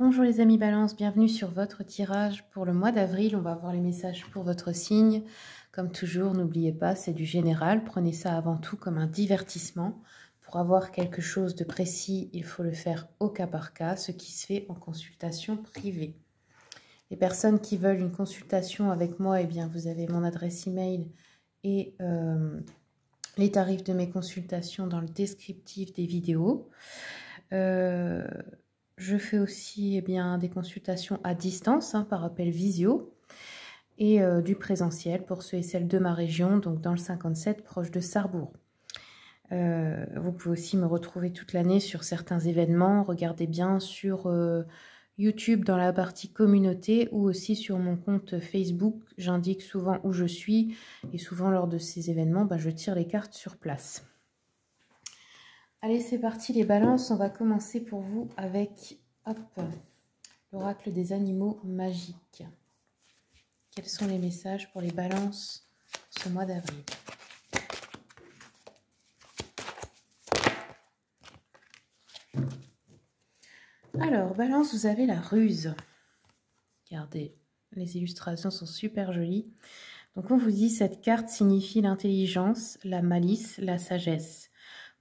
Bonjour les amis Balance, bienvenue sur votre tirage pour le mois d'avril. On va voir les messages pour votre signe. Comme toujours, n'oubliez pas, c'est du général. Prenez ça avant tout comme un divertissement. Pour avoir quelque chose de précis, il faut le faire au cas par cas, ce qui se fait en consultation privée. Les personnes qui veulent une consultation avec moi, eh bien, vous avez mon adresse email et les tarifs de mes consultations dans le descriptif des vidéos. Je fais aussi des consultations à distance par appel visio et du présentiel pour ceux et celles de ma région, donc dans le 57 proche de Sarrebourg. Vous pouvez aussi me retrouver toute l'année sur certains événements. Regardez bien sur YouTube dans la partie communauté ou aussi sur mon compte Facebook. J'indique souvent où je suis et souvent lors de ces événements, je tire les cartes sur place. Allez, c'est parti les balances. On va commencer pour vous avec l'oracle des animaux magiques. Quels sont les messages pour les balances ce mois d'avril? Alors, balance, vous avez la ruse. Regardez, les illustrations sont super jolies. Donc, on vous dit, cette carte signifie l'intelligence, la malice, la sagesse.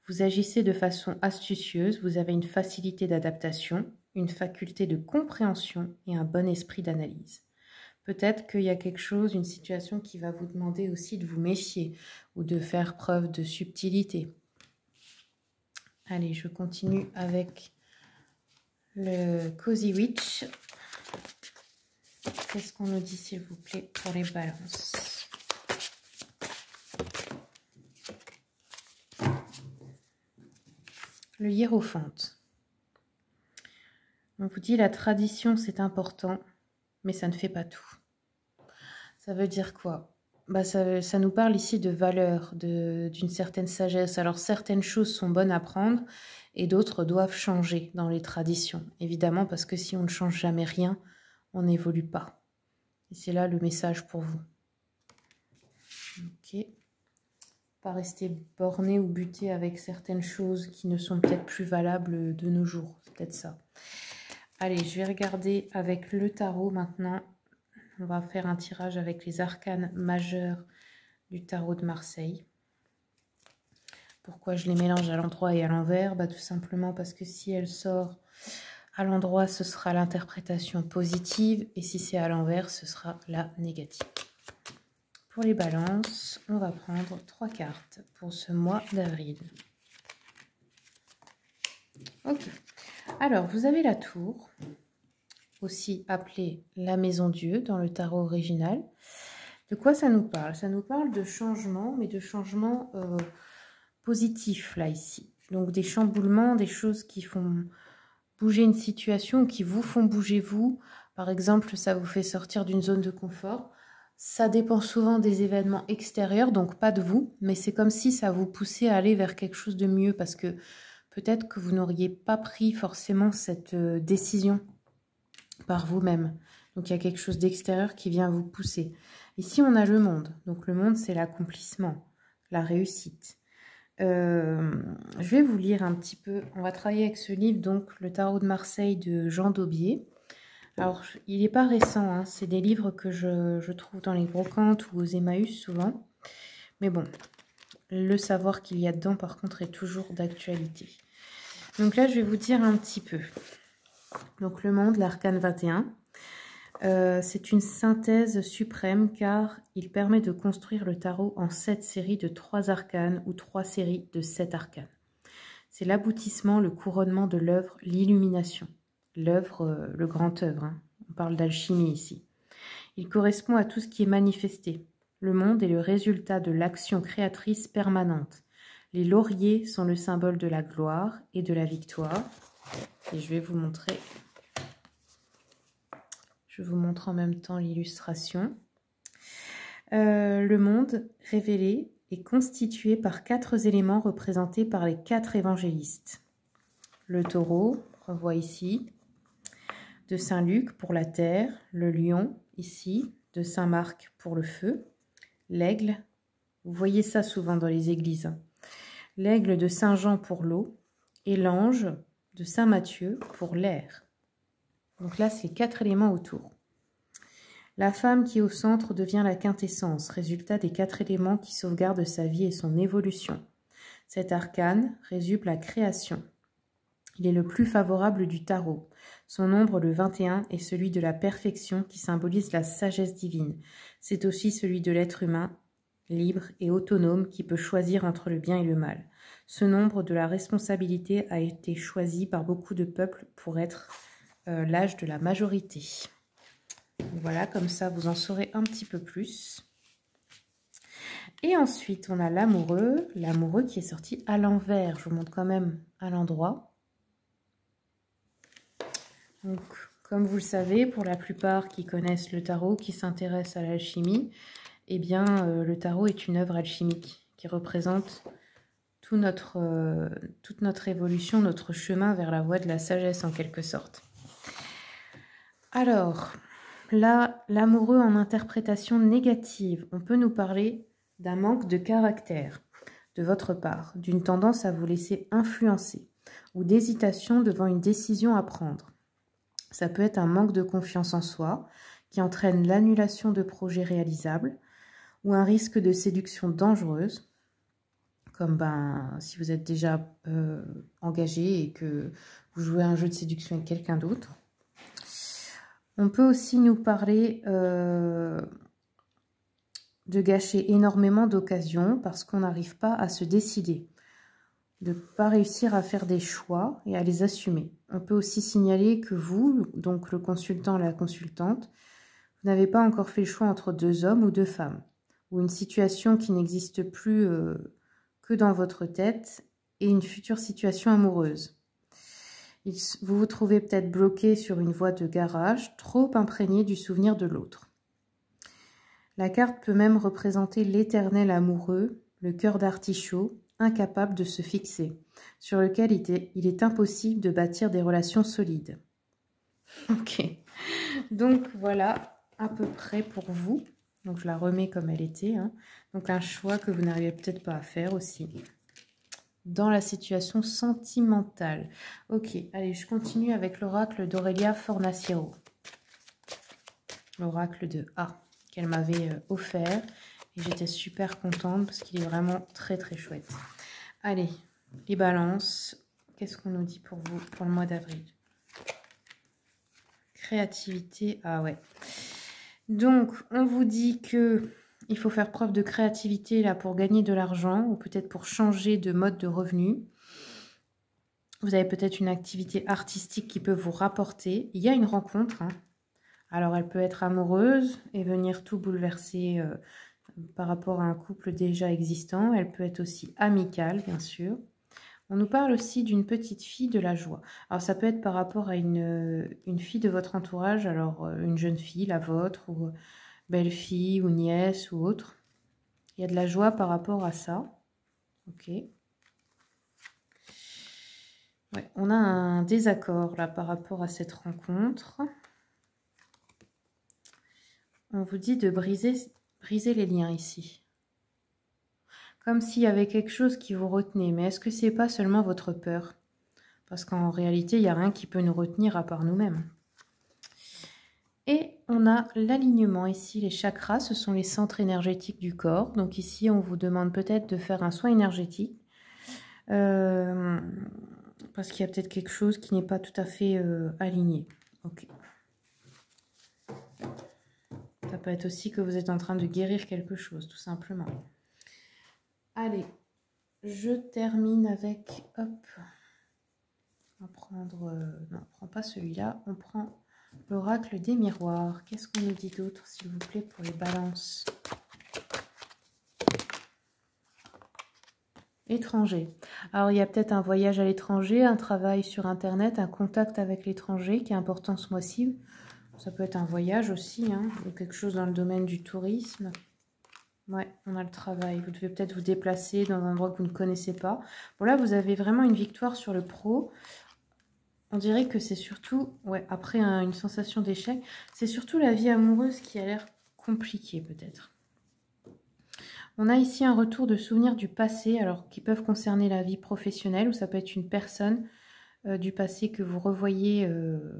Vous agissez de façon astucieuse, vous avez une facilité d'adaptation, une faculté de compréhension et un bon esprit d'analyse. Peut-être qu'il y a quelque chose, une situation qui va vous demander aussi de vous méfier ou de faire preuve de subtilité. Allez, je continue avec le Cozy Witch. Qu'est-ce qu'on nous dit, s'il vous plaît, pour les balances ? Le hiérophante. On vous dit la tradition c'est important, mais ça ne fait pas tout. Ça veut dire quoi? Ça nous parle ici de valeur, d'une certaine sagesse. Alors certaines choses sont bonnes à prendre et d'autres doivent changer dans les traditions. Évidemment parce que si on ne change jamais rien, on n'évolue pas. Et c'est là le message pour vous. Ok. Pas rester borné ou buté avec certaines choses qui ne sont peut-être plus valables de nos jours. C'est peut-être ça. Allez, je vais regarder avec le tarot maintenant. On va faire un tirage avec les arcanes majeurs du tarot de Marseille. Pourquoi je les mélange à l'endroit et à l'envers? Tout simplement parce que si elle sort à l'endroit, ce sera l'interprétation positive. Et si c'est à l'envers, ce sera la négative. Pour les balances, on va prendre 3 cartes pour ce mois d'avril. Ok. Alors, vous avez la tour, aussi appelée la maison Dieu dans le tarot original. De quoi ça nous parle? Ça nous parle de changement, mais de changement positif, là, ici. Donc, des chamboulements, des choses qui font bouger une situation, qui vous font bouger vous. Par exemple, ça vous fait sortir d'une zone de confort. Ça dépend souvent des événements extérieurs, donc pas de vous, mais c'est comme si ça vous poussait à aller vers quelque chose de mieux, parce que peut-être que vous n'auriez pas pris forcément cette décision par vous-même. Donc il y a quelque chose d'extérieur qui vient vous pousser. Ici, on a le monde. Donc le monde, c'est l'accomplissement, la réussite. Je vais vous lire un petit peu. On va travailler avec ce livre, donc le tarot de Marseille de Jean Daubier. Alors, il n'est pas récent, c'est des livres que je trouve dans les brocantes ou aux Emmaüs souvent. Mais bon, le savoir qu'il y a dedans, par contre, est toujours d'actualité. Donc là, je vais vous dire un petit peu. Donc, le monde, l'arcane 21, c'est une synthèse suprême car il permet de construire le tarot en 7 séries de 3 arcanes ou 3 séries de 7 arcanes. C'est l'aboutissement, le couronnement de l'œuvre, l'illumination. L'œuvre, le grand œuvre, on parle d'alchimie ici. Il correspond à tout ce qui est manifesté. Le monde est le résultat de l'action créatrice permanente. Les lauriers sont le symbole de la gloire et de la victoire. Et je vais vous montrer. Je vous montre en même temps l'illustration. Le monde révélé est constitué par 4 éléments représentés par les 4 évangélistes. Le taureau, on voit ici, de Saint-Luc pour la terre, le lion, ici, de Saint-Marc pour le feu, l'aigle, vous voyez ça souvent dans les églises, l'aigle de Saint-Jean pour l'eau, et l'ange de Saint-Matthieu pour l'air. Donc là, c'est 4 éléments autour. La femme qui est au centre devient la quintessence, résultat des 4 éléments qui sauvegardent sa vie et son évolution. Cet arcane résume la création. Il est le plus favorable du tarot. Son nombre, le 21, est celui de la perfection qui symbolise la sagesse divine. C'est aussi celui de l'être humain, libre et autonome, qui peut choisir entre le bien et le mal. Ce nombre de la responsabilité a été choisi par beaucoup de peuples pour être l'âge de la majorité. Voilà, comme ça vous en saurez un petit peu plus. Et ensuite, on a l'amoureux qui est sorti à l'envers. Je vous montre quand même à l'endroit. Donc, comme vous le savez, pour la plupart qui connaissent le tarot, qui s'intéressent à l'alchimie, eh bien, le tarot est une œuvre alchimique qui représente toute notre évolution, notre chemin vers la voie de la sagesse en quelque sorte. Alors, là, l'amoureux en interprétation négative, on peut nous parler d'un manque de caractère de votre part, d'une tendance à vous laisser influencer ou d'hésitation devant une décision à prendre. Ça peut être un manque de confiance en soi qui entraîne l'annulation de projets réalisables ou un risque de séduction dangereuse, comme si vous êtes déjà engagé et que vous jouez à un jeu de séduction avec quelqu'un d'autre. On peut aussi nous parler de gâcher énormément d'occasions parce qu'on n'arrive pas à se décider, de ne pas réussir à faire des choix et à les assumer. On peut aussi signaler que vous, donc le consultant ou la consultante, vous n'avez pas encore fait le choix entre 2 hommes ou 2 femmes, ou une situation qui n'existe plus que dans votre tête et une future situation amoureuse. Vous vous trouvez peut-être bloqué sur une voie de garage, trop imprégné du souvenir de l'autre. La carte peut même représenter l'éternel amoureux, le cœur d'artichaut, incapable de se fixer, sur lequel il est impossible de bâtir des relations solides. Ok, donc voilà à peu près pour vous. Donc je la remets comme elle était. Donc un choix que vous n'arrivez peut-être pas à faire aussi. Dans la situation sentimentale. Ok, allez, je continue avec l'oracle d'Aurelia Fornaciero. L'oracle de A qu'elle m'avait offert. Et j'étais super contente parce qu'il est vraiment très très chouette. Allez, les balances. Qu'est-ce qu'on nous dit pour vous pour le mois d'avril? Créativité, ah ouais. Donc, on vous dit que il faut faire preuve de créativité là pour gagner de l'argent ou peut-être pour changer de mode de revenu. Vous avez peut-être une activité artistique qui peut vous rapporter. Il y a une rencontre. Alors, elle peut être amoureuse et venir tout bouleverser par rapport à un couple déjà existant. Elle peut être aussi amicale, bien sûr. On nous parle aussi d'une petite fille de la joie. Alors, ça peut être par rapport à une fille de votre entourage, alors une jeune fille, la vôtre, ou belle-fille, ou nièce, ou autre. Il y a de la joie par rapport à ça. Ok. Ouais, on a un désaccord là par rapport à cette rencontre. On vous dit de briser les liens ici. Comme s'il y avait quelque chose qui vous retenait. Mais est-ce que c'est pas seulement votre peur? Parce qu'en réalité, il n'y a rien qui peut nous retenir à part nous-mêmes. Et on a l'alignement ici. Les chakras, ce sont les centres énergétiques du corps. Donc ici, on vous demande peut-être de faire un soin énergétique. Parce qu'il y a peut-être quelque chose qui n'est pas tout à fait aligné. Ok. Ça peut être aussi que vous êtes en train de guérir quelque chose, tout simplement. Allez, je termine avec... Hop. On va prendre... non, on ne prend pas celui-là. On prend l'oracle des miroirs. Qu'est-ce qu'on nous dit d'autre, s'il vous plaît, pour les balances? Étranger. Alors, il y a peut-être un voyage à l'étranger, un travail sur Internet, un contact avec l'étranger qui est important ce mois-ci. Ça peut être un voyage aussi, ou quelque chose dans le domaine du tourisme. Ouais, on a le travail. Vous devez peut-être vous déplacer dans un endroit que vous ne connaissez pas. Bon, là, vous avez vraiment une victoire sur le pro. On dirait que c'est surtout, ouais, après une sensation d'échec, c'est surtout la vie amoureuse qui a l'air compliquée peut-être. On a ici un retour de souvenirs du passé, alors qui peuvent concerner la vie professionnelle, ou ça peut être une personne du passé que vous revoyez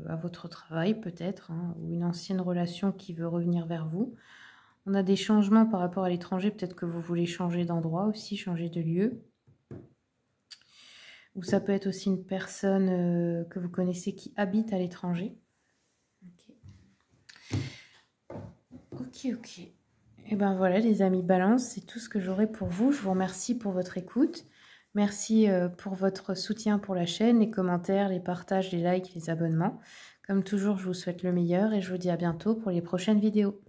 à votre travail peut-être, hein, ou une ancienne relation qui veut revenir vers vous. On a des changements par rapport à l'étranger, peut-être que vous voulez changer d'endroit aussi, changer de lieu. Ou ça peut être aussi une personne que vous connaissez qui habite à l'étranger. Ok. Et ben voilà les amis Balance, c'est tout ce que j'aurai pour vous. Je vous remercie pour votre écoute. Merci pour votre soutien pour la chaîne, les commentaires, les partages, les likes, les abonnements. Comme toujours, je vous souhaite le meilleur et je vous dis à bientôt pour les prochaines vidéos.